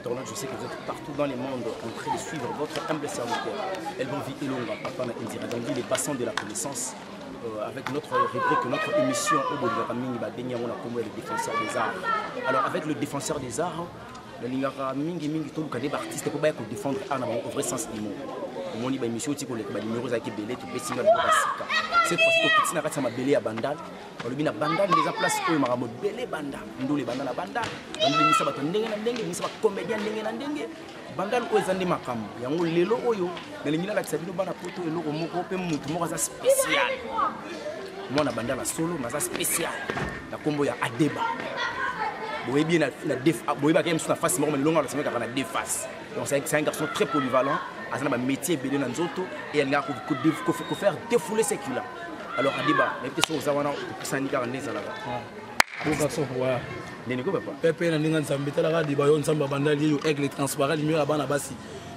internautes, je sais que vous êtes partout dans les mondes en train de suivre votre humble serviteur. Elbonvi Elonga, Papa Indira, dans les bassins de la connaissance, avec notre rubrique, notre émission au bout de la famille, le défenseur des arts. Alors, avec le défenseur des arts, le lingara mingi tout le cas artistes pour défendre un au vrai sens du mot. On dit émission qui les numéros qui belé tout petit dans cette fois-ci petit na kati ma belé à bandal on lui na bandal les place ko ma mo belé bandal ndole bandal na bandal on lui misa bato ndenge na ndenge misa ba comédien ndenge na ndenge bandal ko ezandi makam yango lelo oyo na lingina la tsabino bana poto eloko moko pe mutu moko za spécial moi na bandal na solo na za spécial la combo ya Adeba boye bien la def boye ba quand même sur la face mais longa la semaine na déface donc c'est un garçon très polyvalent à un métier belé dans zoto et elle a ko faire défouler ses culottes. Alors Adeba mais peut-être aux awana pour ça ni garder ça là bon garçon ouais neniko papa pepe na ninga nzambe tala Adeba yo nzamba bandali yo aigle transparent lumière bana basi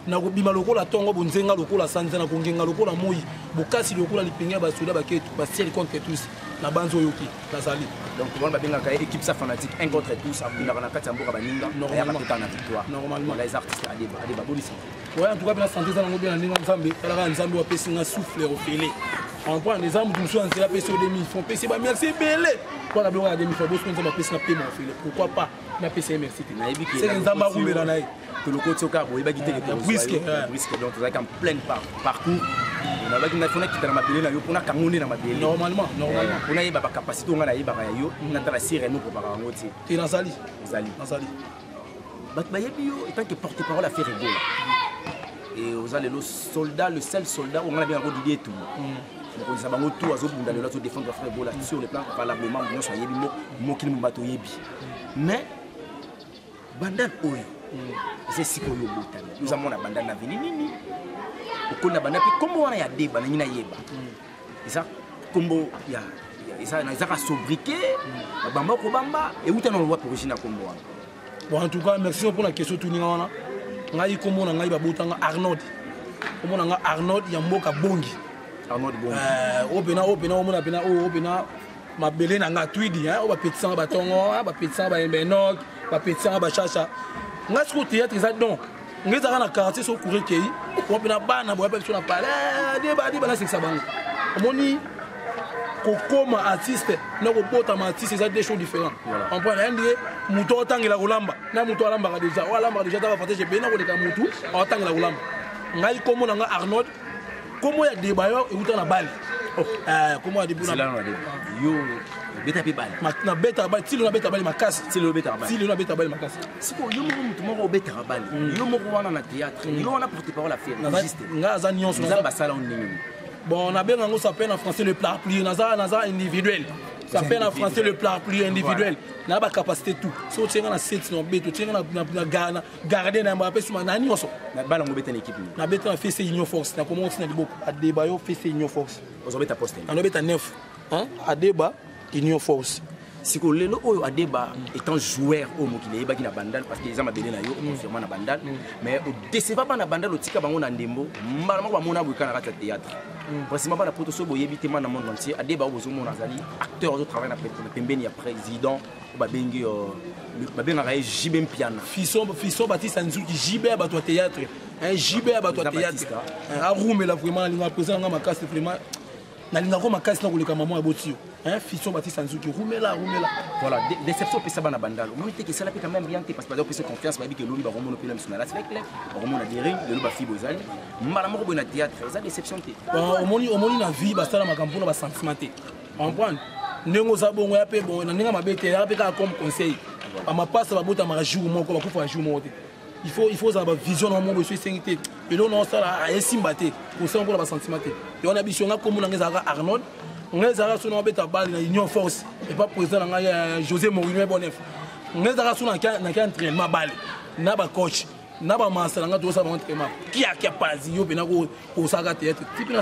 na ko bima lokola tongo bonzenga lokola sanza na kongenga lokola moyi bokasi lokola lipinga basuda baketu basiel contre tous na banzo yoki na sali donc comment babenga ka équipe ça fanatique un contre tous apuna na kati mboka baninga normalement na victoire normalement les artistes Adeba bonisi ouais en tout cas bien santé ça na ngobela ninga nzambe tala nzambe wa pesi nga souffle refélé on prend des armes tout soit en la pesi au demi font pesi ba merci belé pour la bloquer demi fois boss qu'on va pesi na paiement refélé pourquoi pas na pesi merci na yebi ki c'est nzamba roubela na que le côté au cas où il va quitter le risque donc vous êtes en plein parcours on va dire qu'il faut na mabele na yo pona kangoni na mabele normalement on a yeba capacité on a yeba yo na tala sireno pour para ngoti et na sali bat bayebi yo en tant que porte-parole à faire rigolo et vous allez le soldat le seul soldat on a bien encore Didier tout donc on ça bango tout azo bunda le lato défendre frère Bola sur le plan valablement nous so yebi mo kili mo bato yebi mais bandal oyo c'est si ko yo botana nous avons la bandal na vini nini okona bandal puis comment on a Adeba na nyina yeba et ça combo ya ça na zaka sobriquet bamba ko bamba et où t'en on voit pour origine combo bon en tout cas merci pour la question tout ninga wana ngai kombo na ngai babotanga Arnold kombo na nga Arnold ya mboka bongi Arnold bongi opena omona pena opena mabele na nga twidi hein o ba petisa ba tongo ba petisa ba embenok ba petisa ba chacha nga siko théâtre ça donc ngeza na quartier so courir kei opena bana boya pe so na pale Adeba na seksa bango omoni kokoma artiste na ko bota ma artiste c'est des choses différentes on prend un dire muto otangela kolamba na muto alamba déjà o alamba déjà ta va faire je na ko leka mutu otangela kolamba ngai komo na nga Arnold komo ya Adeba yo euta na bali komo ya Adeba yo beta pe bali na beta bali tilo na beta bali makasi tilo beta bali makasi siko yo mutu moko beta bali yo moko wana na théâtre yo wana porte-parole à faire juste nga za nyonso na basala on nini bon on a bien en ça s'appelle en français le parapluie naza individuel ça s'appelle en français le parapluie individuel na ba capacité tout so tsenga na set no beto tsenga na gana garder na mbape suma na nyonso na bala ngo beta l'équipe na beta na FC Union Force na comment on a beaucoup Adeba yo FC Union Force ozo beta poste na beta 9 hein Adeba Union Force siko lelo oyo Adeba étant joueur au mokile yeba ki na bandal parce que les ama belé na yo confirmant na bandal mais au décevant pas na bandal otika bango na ndembo mbala mako bamona buka na kata théâtre précisément ba na poto so boyebi tema na monde entier Adeba ozo mona zali acteur ozo travailler na pembeni ya président ba bengi babenga ka JB Piana Fisson Baptiste Nzuki JB ba to théâtre un JB ba to théâtre a roumela vraiment linga présent nga makasi vraiment na linga ko makasi na koleka maman abotio hein Fisson Baptiste Nzuki roumela voilà déception pe ça bana bandal on était que ça la peut quand même bien parce que peut confiance ba bi que lolu ba romono pe na la avec clair romono dering de lu ba fi bozali mbala moko bo na théâtre ça déception te omoni na vie ba sala makampo na ba sentiment te on prend nengo za bongo ya pe bon na ninga mabete ya pe ka comme conseil ama passe ba bota ma jour moko ba kufa jour moko il faut avoir vision dans mon monsieur singité et là on ça a esimbaté pour ça on pour la sentiment et on a bision comme on a Arnold on a sur on beta balle na Union Force et pas président na José Mourinho bonef on a sur na entraînement balle na ba coach na ba master nga to ça ba entraînement qui a capacité yo pena ko saka théâtre type na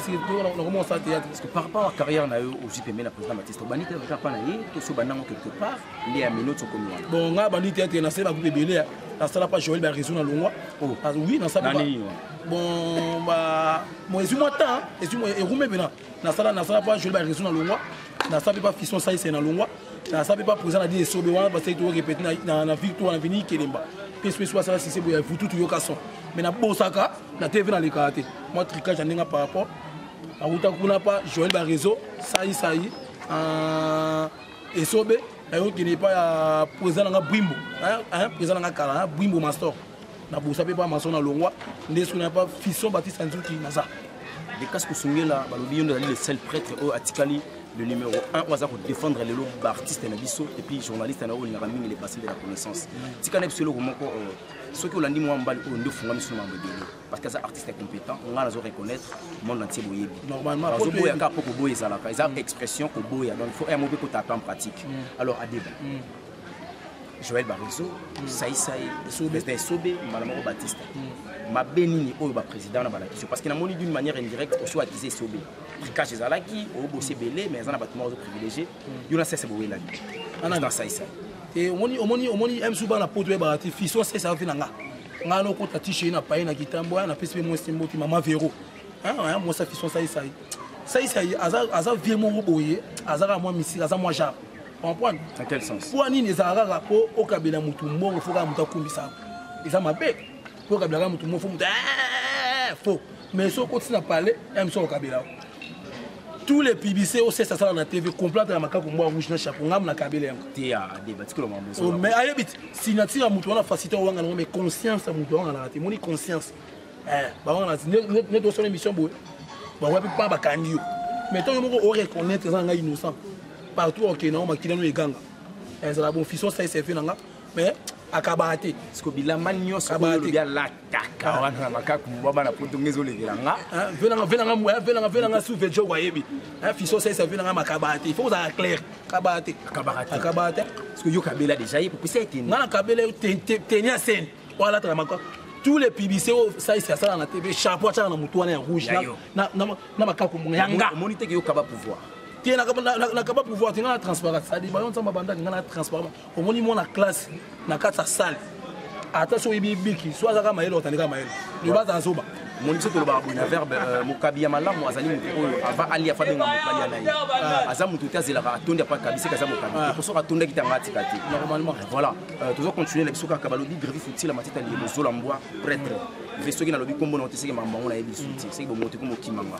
on commence à théâtre parce que par rapport à carrière na yo au JPM na président Baptiste Banite ka pa na ye to so banango quelque part les a minutes comme bon nga bandi théâtre na se ba couper belé na sala pas Joël ba raison na longwa oui na ça bon ba moi moi temps et moi et roumé bena na sala pas Joël ba raison na longwa na ça pas Fisson ça c'est na longwa na ça pas président na dit sobe wana parce que to répéter na victoire na venir kelemba PSP 66 boya futu tuyoka son mais na bosaka na TV na lekate moi tricage ndinga par rapport à Outa kuna pa Joël Barezo saï esobe ayo qui n'est pas président nga Bwimbo hein président nga kala Bwimbo master na bosa pe pas mason na longwa ndesu na pas Fisson Baptiste Nzuki naza des casques sungela balobi yondo le seul prêtre au atikali le numéro 1 on va défendre les lobes artistes na biso et puis journalistes na oli na mingi les bassins de la connaissance tikana bisolo komoko ceux qui olandi moi mbali o ndo funga miso na mbedele parce que ça artiste compétent on va les reconnaître monde entier boyebi normalement pour boya ka poko boya zala ka ça expression ko boya donc il faut un mot ko taper en pratique alors Adeba Joël Barezo Saï Sobe Malamoko Baptiste ma bénini au président na balaki parce qu'il a moni d'une manière indirecte aussi attisé Sobe tricage ezalaki au bossé belé mais ezana bâtiment privilégié yona c'est boyela ana dans Saï et omoni msuba na poto ba Fisson c'est ça vinanga ngano ko tatishe na paye na kitambo na PSP mo stimboti mama Vero hein moi ça Fisson Saï aza vie mo boye azara moi misi aza moi jar comprendre dans quel sens pour nini ezara rapport au kabela mutu mbongo foka mutu akumbisa eza mabe pour kabela mutu mbongo mutu faux mais so continue à parler aime so kabela tous les publicités au ça na TV complète na makako mwa rouge na chapeau ngam na kabela yango te ya débat ko mambo mais ayebit signature mutu wana facilité wanga mais conscience mutu wanga na te moni conscience ba wanga na ne do son émission boy ba wa pas ba kandio mais tant yo ko reconnaître ça nga innocent partout au Kenya on makila no eganga c'est la bon Fisson ça c'est fait nanga mais akabate siko bilama nyonso ko bia la kaka wana makaku mbaba na poto ngezo levelanga venanga souve jo wayebi Fisson ça fait nanga makabate il faut ça clair kabate siko yo kabela déjà il pour ça était na kabela tenir scène voilà tra makako tous les publicités ça c'est ça na TV chapeau cha na mutu wana ya rouge na makaku yanga moniteur yo kaba pouvoir tu n'as pas pouvoir, tu n'as pas transparence. Ça dit, on s'en va tu n'as pas transparence. Au moins, il y a une classe, dans la salle. Attention, il y a des biki, soit ça va être maël, le bas dans Zoba. Mon lycée de le verbe Mokabiya Malam, Azali Moukou, avant Ali Afabé Mokabiya Azam Moutouta Zelara, Tonda pas Kabissé Kazam Mokabiya. Pour ça, Tonda qui t'a matikati. Normalement, voilà. Toujours continuer les Souka Kabalodi, Grevi Fouti, la Matita, le Zolambois, prêtre. Resto qui n'a lobby comme bon, c'est que maman on a eu soutien, c'est que bon monter comme Kimanga.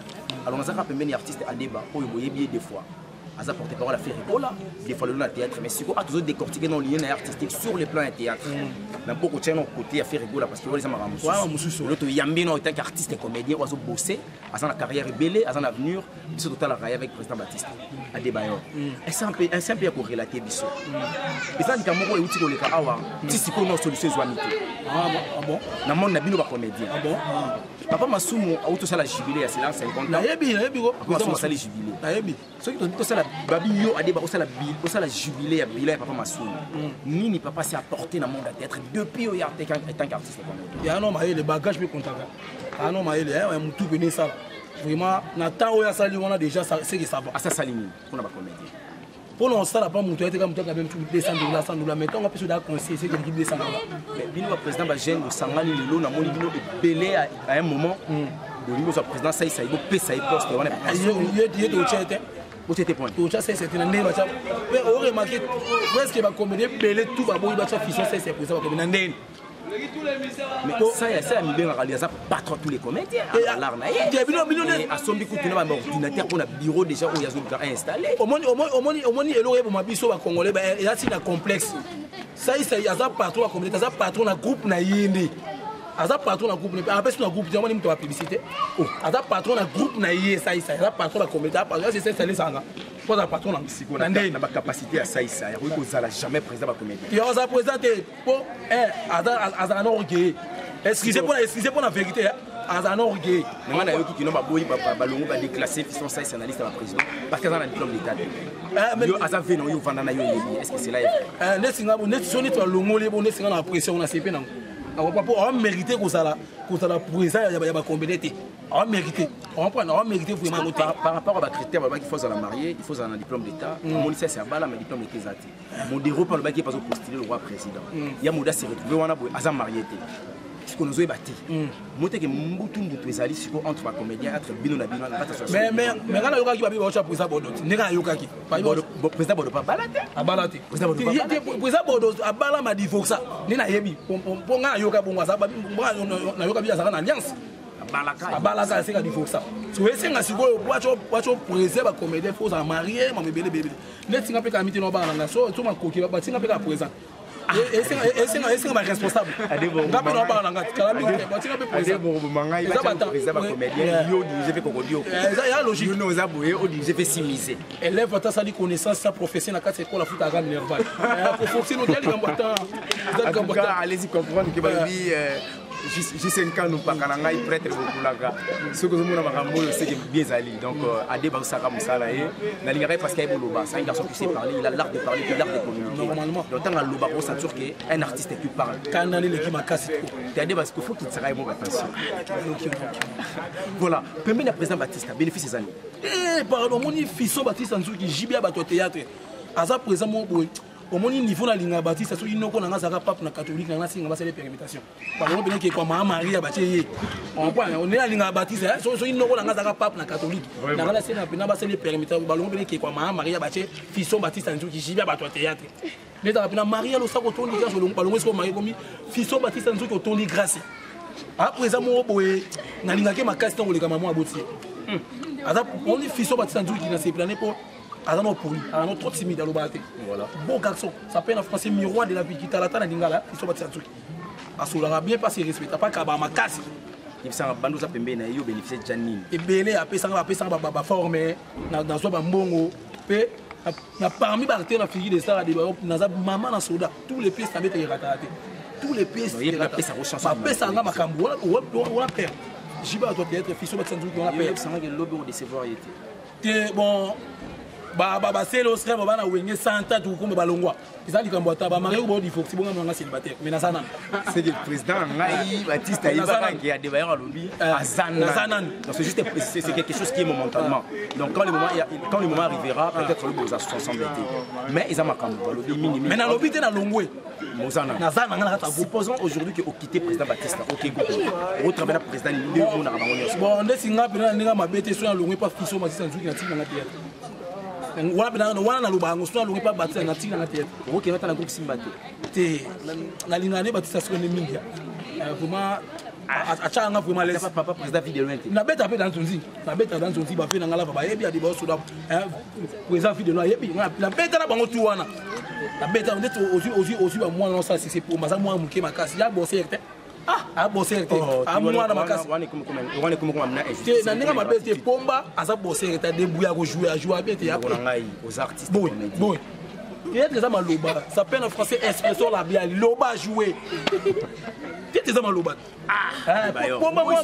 Alors on a rappelé les artistes à débat, pour y bien des fois. Asa porte parole à faire rigola, des fois le long théâtre, mais si on a toujours décortiqué dans le lien artistique sur le plan théâtre. N'a pas côté non côté à faire rigola parce que les amarams. L'autre Yambino en tant qu'artiste et comédien, on a bossé, à sa carrière rebelle, à son avenir, biso total raille avec président Baptiste. À débat. C'est un peu pour relater biso. Et ça dit qu'à mon et outil ko le ka awa, si c'est qu'on a solution zoamité. Ah bon. Na monde na bino ba comédien. Ah bon. Papa Masumu a auto ça la jubilé à 50 ans. Na yebi go. Président ça les jubilé. Na yebi. Ceux qui ont ça la babi yo a débat au ça la jubilé à Bila Papa Masumu. Nini papa s'est apporté dans le monde à théâtre depuis au y a tant qu'artiste. Il y a un homme les bagages me contacter. Un homme un mutu venir ça. Vraiment na temps où y a sali on a déjà c'est que ça va. À ça salini pour na ba comédien. Pour nous ça la pas mutu était comme quand même tout descendre là sans nous la mettons on peut se dar conseiller c'est que descendre là. Mais bino président ba jeune de sangani lelo na moni bino et belé à un moment. Le niveau de président ça il doit payer ça il poste on est il est au chat. Où c'était point. Tout ça c'est un ndé bacha. Mais on remarque presque ba comédien belé tout ba boy bacha Fisson c'est pour ça ba comédien ndé. Mais ça a mis bien à réaliser pas trop tous les comédiens. Alors là, à son bico tu n'as pas ordinateur pour un bureau déjà où il y a un installé. Au moins et pour ma biso va congolais il y a un complexe. Ça il y a ça patron à comédien, ça patron à groupe na yindi. Aza patron na groupe ne après sur groupe jamani mtu wa publicité. Aza patron na groupe na yé ça aza patron na comédien parce que c'est installé ça. Pour un patron na psycho na ndé na capacité à ça il faut ça jamais président ba comédien. Il a ça présenté pour aza na orgueil. Excusez pour la vérité. Aza na orgueil. Mais na yo qui no ba boyi ba longo ba déclasser Fisson ça analyste ba président parce que ça na diplôme d'état. Yo aza veno yo vanda na yo est-ce que c'est là? Ne singa bo ne soni to longo le bo ne singa na pression na CP na. On mérité que ça la président il y a combien on mérité vraiment par rapport à critère qu'il faut la marier il faut un diplôme d'état mon lycée c'est bala mais diplôme d'état mon déro par le bac qui pas postuler le roi président il y a moda s'est retrouvé on a azam marié siko nous bâti monter que mbutu ezali siko entre ba comédien entre bino na bino na mais kana yoka ki ba bi ba cha président bodo ne kana yoka ki président bodo pas balate abalate président bodo abala ma divorce ni na yebi po nga yoka bongo za ba na yoka bi za na alliance abalaka c'est ka divorce so esenga siko wacho président ba comédien faut en marier ma bébé ne tinga pe ka miti no ba na so to ma koki ba tinga pe ka président et ma responsable. Élève votre sa connaissance sa profession na quatre écoles la foot à gamme nervale. Allez-y comprendre que j'ai 5 ans nous pas kananga il prêtre beaucoup là ce que nous avons c'est bien ali donc adé ba saka musala et na lingara parce qu'il y a boloba c'est un garçon qui sait parler il a l'art de parler l'art de communiquer normalement donc dans loba on s'assure que un artiste qui parle kanali l'équipe ma casse tu adé parce qu'il faut qu'il sera bon attention voilà premier le président Baptiste bénéfice ces années pardon mon fils Baptiste Nzou qui jibia ba théâtre asa présent mon boy au moins niveau na linga Baptiste so inoko na ngazaka pape na catholique na singa basele permutation par exemple bien que kwa mama Maria batie on point on est linga Baptiste so inoko na ngazaka pape na catholique na ngala sena pena basele permutation balongo bien que kwa mama Maria batie fils Baptiste Nzou qui jibia ba théâtre mais ta pena Maria lo sako tondi grâce balongo so Maria comme fils Baptiste Nzou qui tondi grâce à présent mon boy na linga ke makasi to le maman aboti ada on dit fils Baptiste Nzou qui na se planer pour Azano poli, azano trop timide à l'obalité. Voilà. Bon garçon, ça s'appelle en français miroir de la vie qui t'a la tana d'ingala, ils sont battus à tout. Asolara bien passé respect, t'as pas qu'à ma casse. Il s'en va bandu ça pembe na yo bénéficier Janine. Et belé après ça ba formé dans soit ba mbongo, pe na parmi barter la fille de ça des na za maman na soda, tous les pièces ça met raté. Tous les pièces ça pesa rechange. Ba pesa nga makambo, on perd. Jiba doit être fils de Sanzou qui on a perd. Ça nga lobe au décevoir était. Bon c'est le stress bana wenge santa tu comme balongwa izali kambota ba mari bo di foxi bonga mwanga célibataire mais na sana c'est que le président ngai Baptiste Aïba qui a débaillé à lobby azana donc c'est juste c'est quelque chose qui est momentanément donc quand le moment arrivera peut-être le beaux ensemble mais ils ont makambo lobby minimum mais na lobby te na longwe mozana na sana ngana kata supposons aujourd'hui que au quitter président Baptiste OK go au travers président Linde on a bango bon ndesinga pena ninga mabete so na longwe pas fiso masisa nzuki na tinga ngatia wana na lubango sona lungi pa batisa na tina na tete OK na groupe Simbate te na lingane batisa so ne mingi vraiment achanga vraiment les papa président vidéo lointé na beta pe dans tonzi na beta dans tonzi ba fe na ngala ba yebi adi ba so da président vidéo no yebi na beta na bango tu wana na beta on dit aussi ba moi non ça c'est pour maza moi muke makasi ya bosser ah bosser te ah moi na makasi wani comme amna te na ninga mabete pomba aza bosser te débrouiller à jouer bien te après aux artistes bon il y a des hommes à loba ça s'appelle en français expression la bien loba jouer tu des hommes à loba pomba moi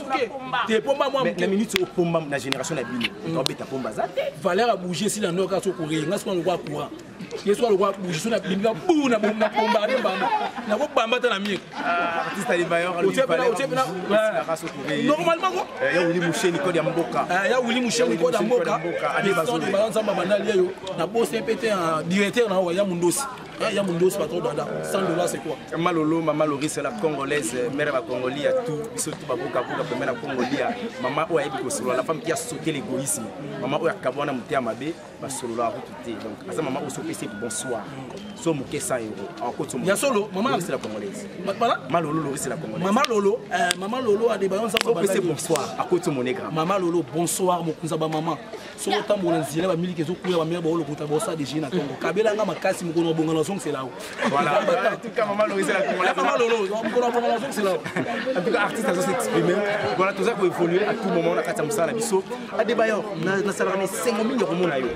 te pomba moi mais minute au pomba na génération na bino on beta pomba za valeur à bouger si la noka so courir ngas ko le roi courant yeso le roi bouger so na binga bu na bombarder bamba na ko bamba ta na mi artiste ali bayor ali normalement ko ya wuli musheni ko ya mboka ya wuli musheni ko da mboka ali bazoli balanza babandali yo na boss pété un directeur na ya mundosi ya mundosi patron dada $100 c'est quoi malolo maman Loris c'est la congolaise mère va congolia tout biso tout baboka boka première na congolia maman o ayebi ko solo la femme qui a sauté l'égoïsme maman o yakabona mutia mabe ba solo la route donc asa maman o sopé bonsoir so muke 100 € en côté ya solo maman c'est la congolaise voilà malolo Loris c'est la congolaise maman lolo a des baillons ça c'est bonsoir à côté mon écran maman lolo bonsoir mokunza ba maman so tambola nzila ba miliki zo kuya ba mère ba olo kuta bossa de jina tongo kabela nga makasi mukono bonga na song c'est là voilà en tout cas maman Loris c'est la congolaise maman lolo mukono bonga na song c'est là en tout cas artiste a s'exprimer voilà tout ça peut évoluer à tout moment na kata musala biso a des bailleurs na salana 5000 € mona yo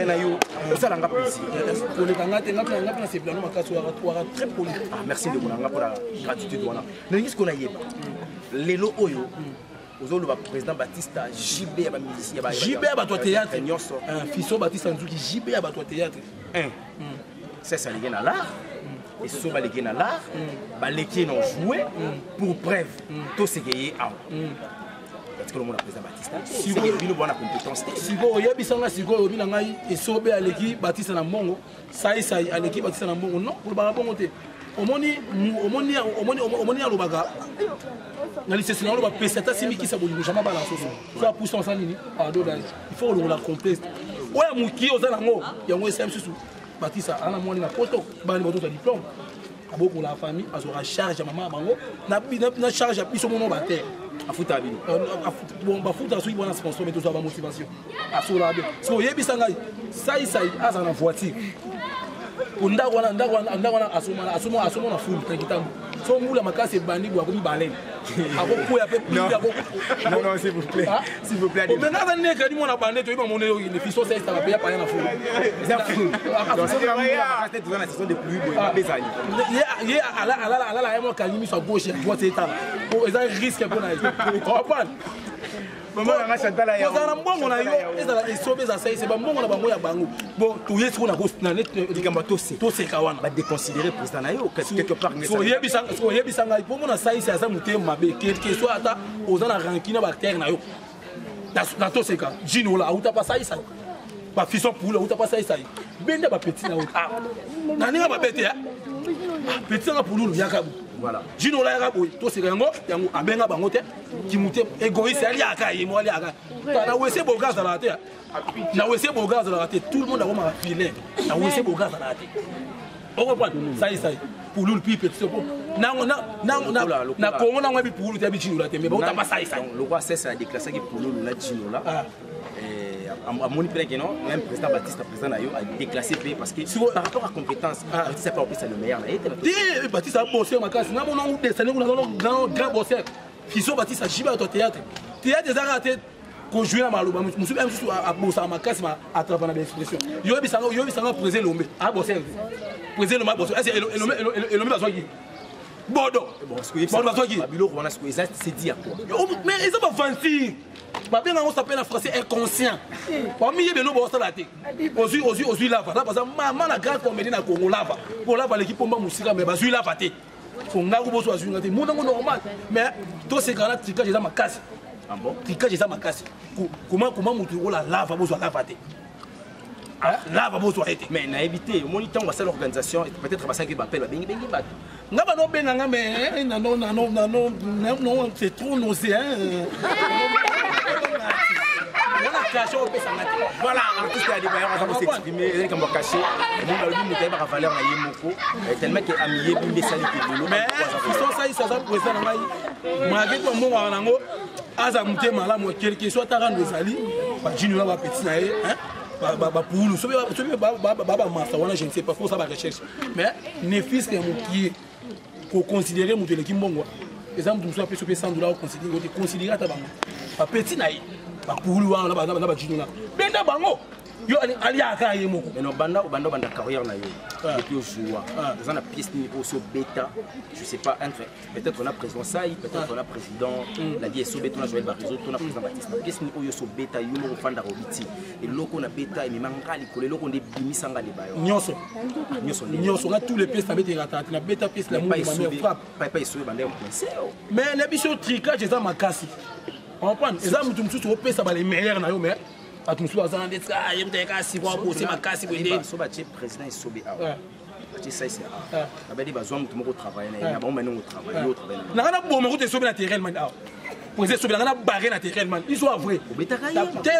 na yo ça la nga plaisir pour les kangate ngapna c'est plano makasi wa très poli merci de bonanga pour la gratitude wana mais qu'est-ce qu'on a yeba lelo oyo ozoloba président Baptiste JB ya ba musicien ba JB ba to théâtre fiso Baptiste Nzuki JB ya ba to théâtre ça les gars là et so ba les gars là ba les qui n'ont joué pour preuve tout ce qui est à parce que le monde président Baptiste si vous bino bona compétence si vous yebi sanga si vous bino ngai et so be aleki Baptiste na mbongo sai aleki Baptiste na mbongo non pour ba bongo te omoni alobaka na lisesi na oloba pesa ta simikisa bolingo jamais bala soso so pousse en nini adodage il faut longola complexe oya muki oza nango yango esa msusu batisa ana mwani na poto bani bato ta diplôme aboko la famille azora charge maman bango na charge biso mono ba terre afuta bino bon bafuta so ibona sponsor mais to ba motivation asola bien so yebisa ngai sai aza na voiture ndako wana asoma na full kitambo so mula makasi bandi bwa komi balene akokuya pe non s'il vous plaît s'il vous plaît mais nada neka di mona bande to iba moné le fiso c'est ça va payer par na full ça full donc c'est vraiment la toujours la saison de pluie boy bezani ye ala ya mo kalimi so gauche droite eta pour ça risque pour na comprendre maman nga Chantal ya kozana mbongo na yo ezala esobeza sai c'est ba mbongo na bango ya bango bon to yesu ko na net dikamba to seka wana ba déconsidérer président na yo quelque part so yebisa ngai pour mona sai c'est ça muté mabe quelque soit ata ozana rankina bactère na yo na to seka jino la uta pa sai ba fison pour la uta pa sai bende ba petit na uta na ninga ba bete ya petit na pour lu yakabu voilà jino la yakabu to seka yango abenga bango te kimute égoïste ali aka yemo ali aka na wese bogaza la te na wese bogaza la te tout le monde a vraiment filé na wese bogaza la te on comprend ça pour le pipe petit na Congo na ngwe pour le jino la te mais bon ta pas ça le roi c'est a déclassé que pour le la jino là à mon près que non même président Baptiste président na yo a déclassé parce que par rapport à compétence c'est pas c'est le meilleur là Baptiste a bossé ma classe na mon nom dessiné dans grand bosseur Fiso Baptiste a jiba au théâtre des arrêtés qu'on jouait à Maloba musu même sous à bossa ma classe ma attraper na expression yo bisanga présenter l'homme a bosseur présenter l'homme bosseur et l'homme bazoki bodo babilo on a ce que c'est dit à quoi mais ils ont pas vendu ba bien on s'appelle en français inconscient parmi les beno bossa la té ozu lava là parce que maman la grande comédie na Congo lava pour lava l'équipe pomba musika mais bazui lava té fonga ko boso azunga te mona normal mais to c'est kana tika jeza makasi ah bon tika jeza makasi comment mutu ko la lava boso lava té lava boso été mais na éviter au moniteur on va faire l'organisation peut-être va ça qui m'appelle ba bengi ba ngaba no benga mais non c'est trop nauséant voilà artiste a des bailleurs on va s'exprimer et comme caché mon gars lui mettait par valeur na yemoko tellement que amié bimbe sali ke lolo mais ils sont ça président na ngai maké ko mbongo wana ngo aza mutema la mo quelque soit ta rendre sali ba junior ba petit na ye hein ba poulu so ba massa wana je ne sais pas faut ça ba recherche mais ne fils que muki ko considérer mutu le kimbongo exemple mutu apeso pe 100 $ considérer ta bango ba petit na ye bakulu wana na bajino na benda bango yo ali aka yemoko mais no banda carrière na yo depuis au jour dans una pièce ni au so bêta je sais pas entre peut-être on a président Saï peut-être on a président la vie so bêta on a Joël Barizo on a président Baptiste pièce ni au so bêta yo mo fanda robiti et loko na bêta et manga likolo loko nde bimisanga le bayo nyonso na tous les pièces na bêta ratata na bêta pièce la mo ma frappe pas so banda au conseil mais na biso tricage eza makasi on prend eza mutu mutu au pesa ba les meilleurs na yo mais atumusu azana ndetsa yemuteka sibwa bose makasi bwende so ba président isobe awa ati ça c'est na bedi bazwa mutu moko travailler na ba mano travailler na kana bomo ko te sobe na terrain man awa président sobe na barrer na terrain man ils sont vrai obetaka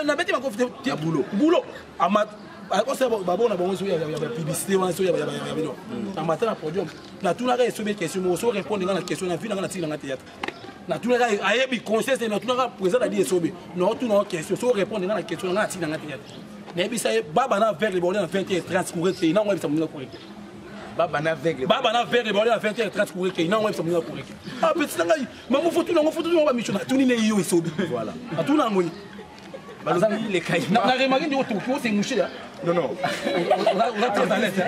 na beti ma confité boulot amat ose babo na bongo so ya publicité wana so ya bino na matin na podium na tuna ka sobe question mo so répondre na question na vie na tina na théâtre na tout le gars ayebi conseil c'est na tout le gars présent à dire sobe non tout na question so répondre na question na tina na théâtre na bisa baba na vers le bordel na 20h30 courir que na ngwa bisa munga courir baba na vers le bordel na 20h30 courir que na ngwa bisa munga courir ah petit ngai mamu fotu ba mission na tuni ne yo sobe voilà na tout na ngoni bazana les caïmans na remarqué de tout c'est mouché là non on a très à l'aise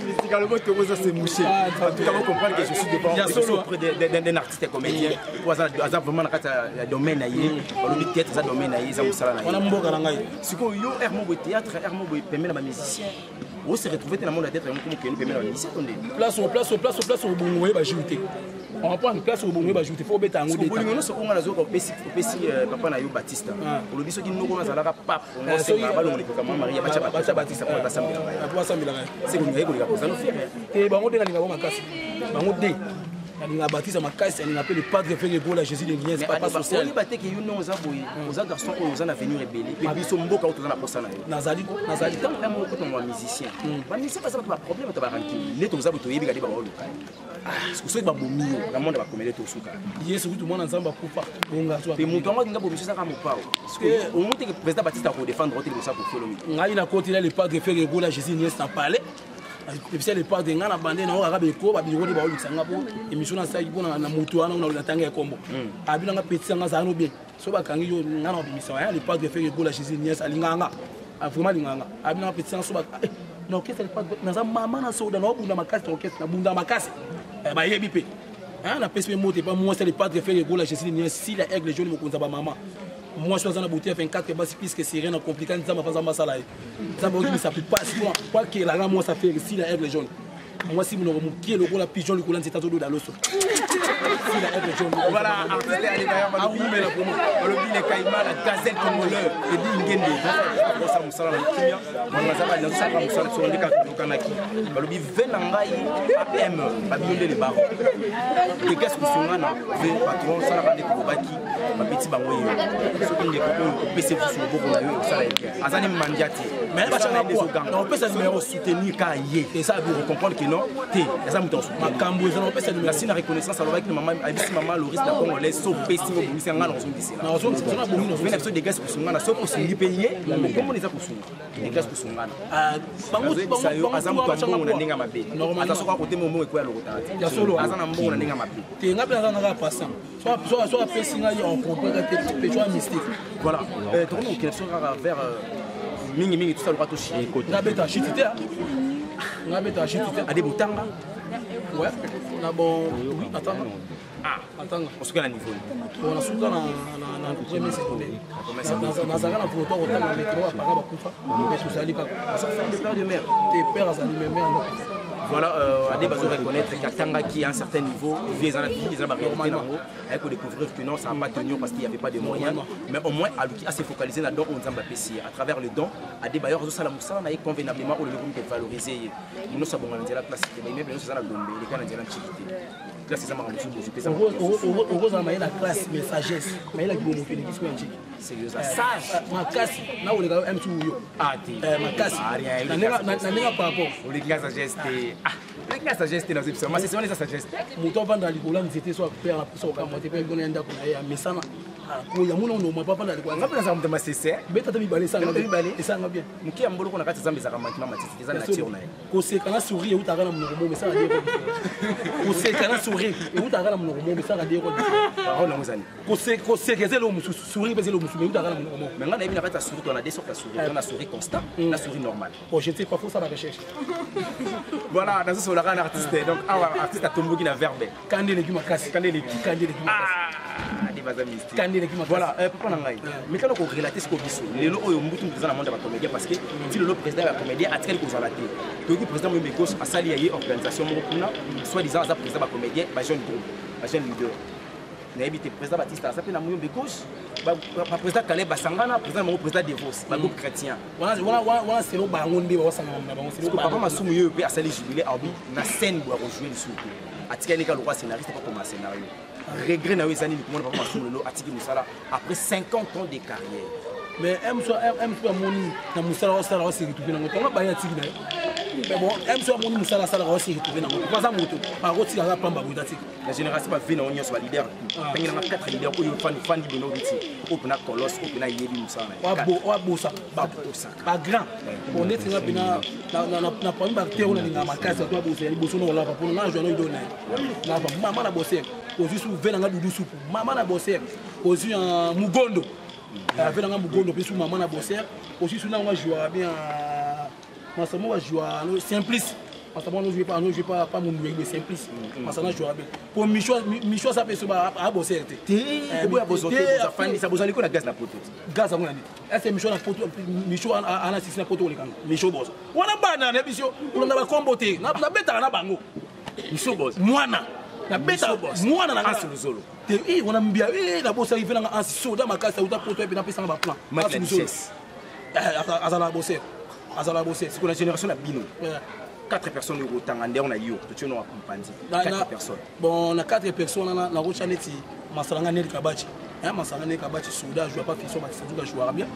musicalement tout ça c'est mouché en tout cas vous comprenez que je suis devant auprès d'un artiste comédien pour ça vraiment na domaine na yé le théâtre ça domaine na yé ça musala na yé on mboka na ngai siko yo hermo bo théâtre hermo bo permet na musicien on se retrouver dans le monde de théâtre comme que nous permet na musicien place au bongo ba jouer on prend une classe au bon bah ajouter faut beta ngo beta bolingo so on a zo ko pesi papa na yo Baptiste le biso ki noko na zalaka pap on se ba lo ko kama Maria bacha Baptiste pour ba sambela ba sambela c'est ko ngai ko ka posa no faire et bango de na linga ba makasi bango de na Baptiste makasi ni appelle le padre fait go la Jésus de Guinness papa social on baté ki yo no za boy oza garçon ko oza na venir rebelle pe biso mboka o na posa na yo nazali tant même ko to musicien ba musicien pas ça pas problème to ba ranki les to za boto yebi ka de ba o loka ce que c'est ba bomio na monde ba komele to suka yesu kutu mwana nzamba kufa bonga so pe muto ngo ngabo biso saka mopao parce que au monte que président Baptiste a ko défendre rote de ça pour faire le ngai na côté là le padre fait go la Jésus Niès na parler et puis le padre ngana bande na ora beko ba biro de ba olisanga bo émission na sai bona na mutu wana na tanga ya kombo abina nga petit nga za no bien so ba kangi yo ngana bimisa ya le padre fait go la Jésus Niès alinganga vraiment linganga abina petit nga so ba non qu'est-ce que le padre na mama na soda na bunda makasi to qu'est-ce na bunda makasi ba yebi pe na pese mote pas moi c'est le padre fait go la Jésus Niès si la aigle jaune mo konza ba mama moi je suis dans la bouteille 24 basi puisque c'est rien à compliquer nzamba fa nzamba sala nzamba qui ça peut pas moi quoi que la moi ça fait si la aigle jaune moi si mon qui est le la pigeon le coulant c'est tato de l'osso si la aigle jaune voilà artiste ali ba yamba bi mela ko mo le bi le kaima la gazette congolais et di ngende ko sa musala na kimia on za ba na sa ba musala so ndika ko kanaki ba le bi vena ngai am ba bi le ba et qu'est-ce que son ana ve patron ça va de ko baki ba petit bango yo so ko ndeko ko pese fu so boko na yo ça la azani mandiati mais ba changa ko on peut ça numéro soutenir ka yé et ça vous comprendre que non té ça muto ma kambo ça on peut ça numéro la reconnaissance alors avec maman abisi maman Loris na congolais so pesi ngo bimisa ngana on disi na on so na bomino mais ça des gars ko sungana so ko singi payer mais comment les a ko sunga des gars ko sungana bango ça yo azamu to mbongo na ndinga mabe attention ko côté momo ko ya lokota ya solo azana mbongo na ndinga mabe té ngapela ngana passant soit pesi ngai on comprend que pe toi mystique voilà tourne une question vers mingi tout ça le pas toucher côté na beta chitité na beta chitité a des botanga ouais na bon oui attends on se quel niveau on a souka na premier secondaire na zanga na photo au temps na métro à Paris bakufa mais tout ça lika ça fait de père de mère tes pères à mes mères voilà Adé va reconnaître qu'Atanga qui à un certain niveau vient dans la vie ils ont réalité avec découvrir que non ça n'a pas tenu parce qu'il n'y avait pas de moyens mais au moins Aluki a se focalisé là-dedans on zamba PC à travers le don Adé Bayor zo sala musala na convenablement au lieu de valoriser nous sommes dans la classe mais même nous sommes dans Gombe les gars dans la antiquité classe ça m'a rendu au rose na la classe mais sagesse mais la Gombe qui est antique sérieux sage ma casse na o le gars M2 yo ma casse na nenga par rapport o le gars sagesse la sagesse dans cette mais c'est la sagesse moto vendre à l'Igola nous était soit père so ka moté pe gona ndako na ya mesana ko ya muna no mapa vendre à l'Igola ngapela za mtema sese beta tabi balé sanga bien muki ya mbolo kona kati zambe za kamantima matiti za nature na ko se kana sourire ou takana munoko mo mesana de ko se kana sourire ou takana munoko mo mesana de ko parole ngozani ko se kezelo musu sourire bezelo musu mais ou takana munoko mo mais ngana ibina kata sourire on a des sortes de sourire on a sourire constant la sourire normale bon je sais pas faut ça la recherche voilà dans ce un artiste donc artiste a tomboki na verbe kandele ki makasi voilà papa nangai mais quand on relater ce qu'on vit les lots au mbutu dans le monde de la comédie parce que si le président de la comédie a tel que vous allez donc le président de Mekos a sali y organisation mokuna soit disant ça président de la comédie ba jeune groupe ba jeune leader na habité président Baptiste ça fait na moyo Mekos ba président Caleb Basangana président mon président Devos ba groupe chrétien voilà c'est le bango nde ba sangana na bango c'est le papa masumu yo pe a sali jubilé abi na scène bo rejouer le soupe atikani ka le roi scénariste pas comme scénario regret na wezani ni comment papa masumu lo atiki musala après 50 ans de carrière mais aime soit moni na musala wa siri tu na ngoto ba ya tiki na mais bon aime soit moni musala sala wa siri tu na ngoto pas ça moto par contre il a pamba buda tiki la génération va venir on y soit leader pengi na 4 leaders ko fan di bono biti opena colos opena yebi musala wa bosa ba grand on est nga bina na pa mba te on na makasi to bosa ya boso no wala pa pour na jono idona na ba mama na bosser ozu su vena nga dudu supu mama na bosser ozu mugondo avec un mugondo puis maman na bosser aussi sous na jouer bien parce que moi jouer simplice parce que moi ne joue pas mon numéro simplice parce que na jouer bien pour Micho ça peut se à bosser et boya bozote ça fandi ça bozali ko na gaz na poto gaz ngona ni est Micho na poto Micho ana sisi na poto lekanga Micho boss wana bana na biso on na ba comboter na beta na bango Micho boss mwana na beta mwana na Ansi Luzolo. Eh on a mbia na bossa arrivé na ansi soda makasa uta poto et na pesa ba plan. Ansi Luzolo. Azala bosser. Azala bosser. C'est que la génération a bino. 4 personnes au Tangandé on a eu. Tu nous accompagné. 4 personnes. Bon, on a 4 personnes na rocha neti masalanga neti kabachi. Masalanga neti kabachi soda joue pas fiction matisa joue jouer bien.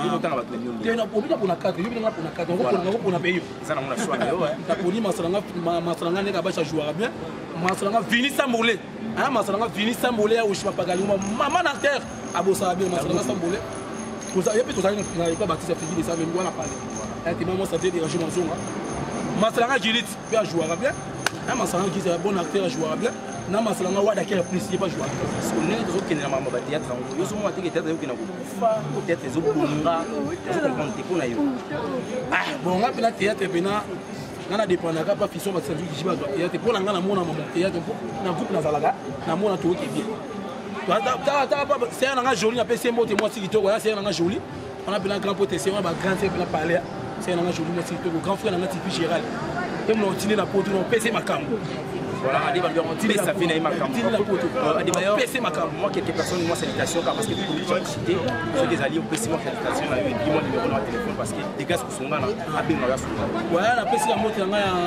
Il tanga ba tenir. Tu na pour na 4, il na pour na 4. On pour na payer. Ça na mona choix ouais. Ta pour masalanga neti kabachi jouer bien. Masalanga Vini Sambolé. Masalanga Vini Sambolé au Chima Pagali maman na terre abosa bien masalanga Sambolé. Pour ça, il y a plus de choses qui n'arrivent pas à bâtir cette fille, ça veut dire parler. Et maman ça dit déranger mon son. Masalanga Gilit peut jouer bien. Masalanga qui est un bon acteur à jouer bien. Na Masalanga Wada qui est apprécié pas jouer. Parce qu'on est des autres qui n'ont pas de théâtre. Ils sont montés théâtre qui n'ont pas peut-être les autres bonga. Ils ont compris qu'on a eu. Bon, on a plein de théâtre et on a des points de pas fiction parce que je vais jouer théâtre. Pour la gana mon théâtre, na groupe Nazalaga, na mon tout qui est bien. C'est un joli, on a PC mot et moi si tu vois, c'est un joli. On a bien un grand potentiel, on a grand chef de parler. C'est un joli, moi si tu vois, grand frère, on a type Gérald. Et mon tini na poto, on PC ma cam. Voilà, Adebayor, on tire sa vie dans ma cam. Adebayor, PC ma cam. Moi, quelques personnes, moi, salutation, parce que tout le monde cité, ceux des alliés au PC, moi, salutation, on a eu 10 mois de numéro dans le téléphone parce que des gars qui sont là, à Benoît, ouais, la PC,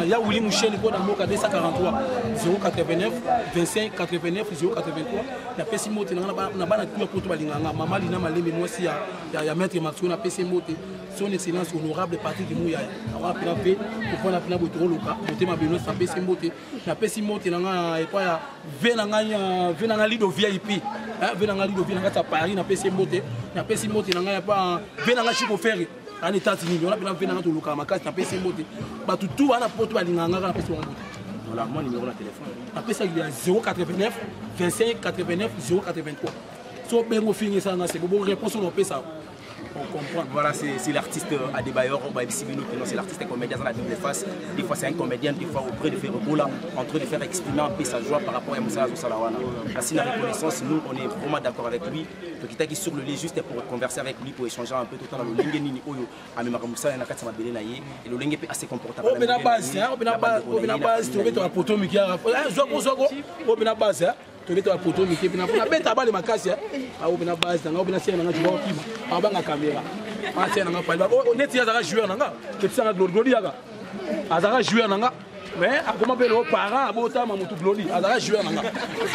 il y a Willy Mouchel, il y a Moka 243, 089, 25, 89, 083. La PC Mote, on a pas de pour tout le monde. Maman, il y a malé, moi aussi, il y a Maître Maxou, la PC Mote, son excellence honorable Patrick Mouya. On a pu la paix, pour prendre la plainte de Troloka, monter ma Benoît, la PC Mote, la PC Mote, il y a Venanga Lido VIP, Venanga Lido VIP, Paris, la PC Mote, la PC Mote, il y a pas Venanga Chico Ferry. En États-Unis, on a bien fait dans le local, ma case, on a PC Mote. Bah tout à la porte, on a PC Mote. Voilà, mon numéro de téléphone. Après ça, il y a 089 25 89 083. Si on finit ça, c'est bon, réponse on peut ça. On comprend. Voilà, c'est l'artiste Adebayor, c'est l'artiste comédien dans la double face. Des fois c'est un comédien, des fois auprès de faire là, en train de faire exprimer un peu sa joie par rapport à Moussa Salawana. Ainsi la reconnaissance, nous on est vraiment d'accord avec lui. Donc il est sur le lit juste pour converser avec lui, pour échanger un peu tout le temps dans le lingue oyo à Moussa et Nakatsa Mabele et le lingue est assez confortable. On a base, on a base, tu veux poto Miki à on a base. Tu veux la photo Miki, on a bête à bas de ma casse. On a base, on a ciel, on a joué en bas de la caméra. On est à joueur, on a Gloriaga. À joueur, on a. Mais comment peut le parent abota mamutu gloli azara joueur nanga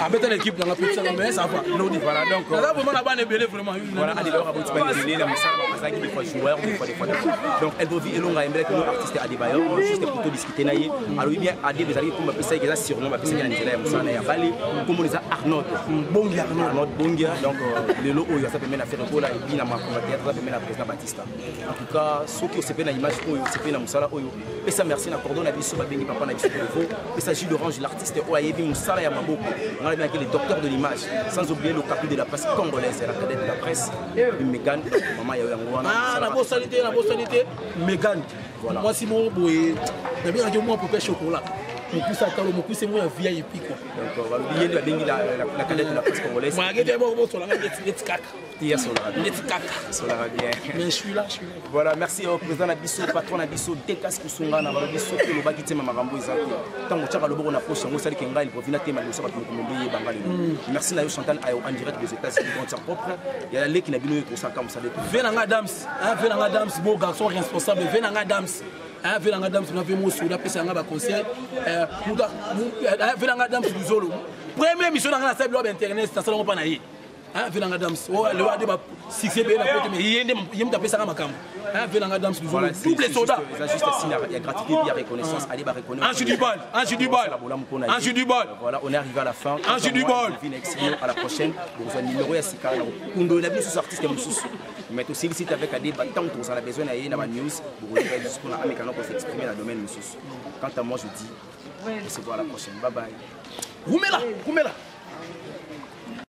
abeta l'équipe dans la petite mais ça va nous dit voilà donc là vraiment la banne belé vraiment voilà Adebayor abota pas belé la message parce qu'il des fois joueur des fois donc elle doit vivre longa aimer que l'artiste Adebayor juste pour tout discuter naïe alors bien Ade des alliés comme ça il a surnom parce qu'il y a Nigeria Moussa na ya Bali comme on les a Arnaud Bongia donc le lot où ça peut mettre à faire pour la et puis na ma théâtre ça peut mettre à président Batista en tout cas ceux qui se fait na image où se fait na Moussa oyo et ça merci na cordon na biso ba bengi papa. Il s'agit de ranger l'artiste Oayebi Moussala Yamaboko. On a bien les docteurs de l'image, sans oublier le capital de la presse congolaise et la cadette de la presse, Megan, maman Yawangouana. Ah, la bossalité, Megan. Voilà. Moi, si mon boy, j'ai bien dit moi pour faire chocolat. Mon pouce à talon, mon pouce c'est moi un VIP quoi. Donc, on va oublier la cadette de la presse congolaise. Moi, j'ai bon sur la mais je suis là. Voilà, merci au président Nabiso, patron Nabiso, Dekas Kusunga, Nabiso, le Bagité Mamarambo Isaki. Tant que tu as le bon approche, on sait qu'il y a une profil à téma, nous sommes Bangali. Merci Nayo Chantal en direct des États-Unis, dans sa propre. Il y a l'allée qui n'a pas eu tout ça comme ça. Venanga Dams, beau garçon responsable, Venanga Dams. Venanga Dams, nous avons fait un peu conseil. Venanga Dams, nous avons première mission dans la salle de Internet, c'est un salon pas naïf. Venanga Dams, le roi de succès de la porte, mais il y a un tapé ça à ma cam. Venanga Dams, nous avons tous les soldats. Il y a gratitude, il y a reconnaissance. Allez, bah reconnaître. Ange du bal. Voilà, on est arrivé à la fin. Ange du bal. À la prochaine. Vous avez numéro à Sika. On doit l'habiller sur artiste Moussous. Mais aussi le site avec Adé, tant qu'on a besoin d'aller dans la news, vous voulez juste qu'on a un canal pour s'exprimer dans le domaine Moussous. Quant à moi, je dis, on se voit à la prochaine. Bye bye. Roumela.